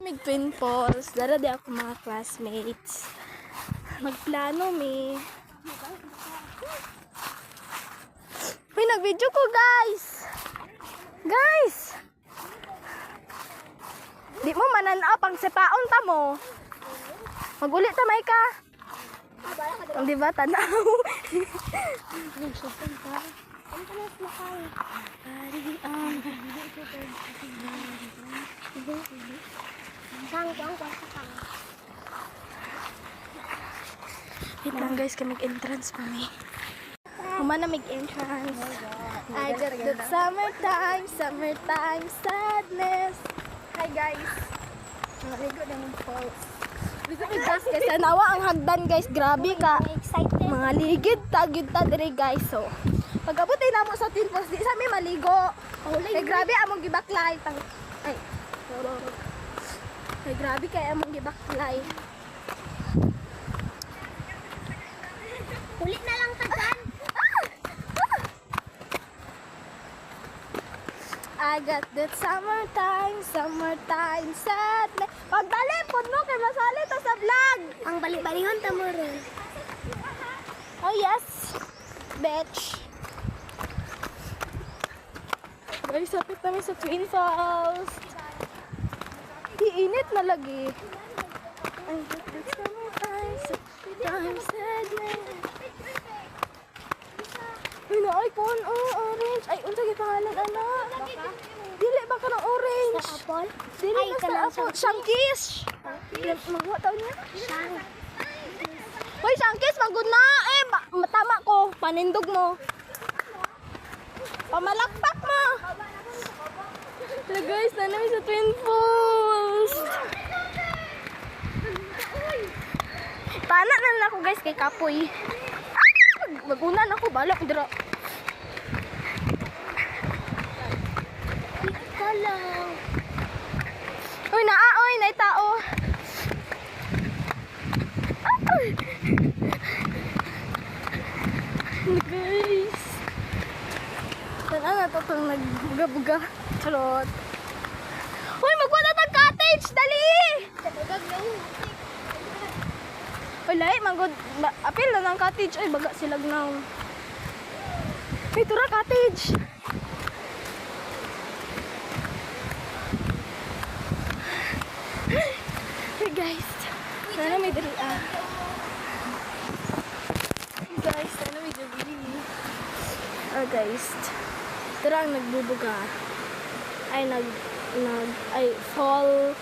Mig Twin Falls, dara di ako mga classmates. Magplano mi. Uy, nag-video ko guys! Guys! Di mo mananaw pang sepaon ta mo. Magulit ta may ka. Ang di ba tanaw? Wait lang guys, kami entrance pa may. Humana mag-entrance. I got the summertime sadness. Hi guys. Naligo na ng falls. Gusto ko guys, nawa ang hagdan guys. Grabe ka. Mga ligid, tagyod ta dire guys. So, pag-abot ay namo sa Twin Falls, di sa may maligo. Kay grabe among gibaklay. Ay. Kay grabe kay among gibaklay. Ulit na lang tagan. I got that summertime sadness. Pagtalipod mo kay masali to sa vlog. Ang bali-balihon ta mo ron. Oh yes, bitch. Guys, sapit namin sa Twin Falls. Iinit na lagi. I got that summertime sadness. Uy, naay kon, orange. Ay, unsa gyud pangalan ana? Dili ba ka ng orange? Sa apple? Dili Ay, na ka sa lang apple. Sangkis. Magwa taon niya. Siyang. Hoy, sangkis, magod na. Tama ko. Panindog mo. Pamalakpak mo. Hello guys, nanami sa Twin Falls. Pana na lang ako guys kay Kapoy. Magunan ako, balak dira. Ika lang. Uy, naay tao. Guys. Sana na to itong nagbuga-buga. Charot. Uy, magpunta tag cottage! Dali! Uy, lahi, magod. Apil na ng cottage. Ay, baga silag na. Uy, tura cottage. Hey guys. Sana may dali Guys, sana may dali. Guys. Tura ang nagbubuga. Ay, fall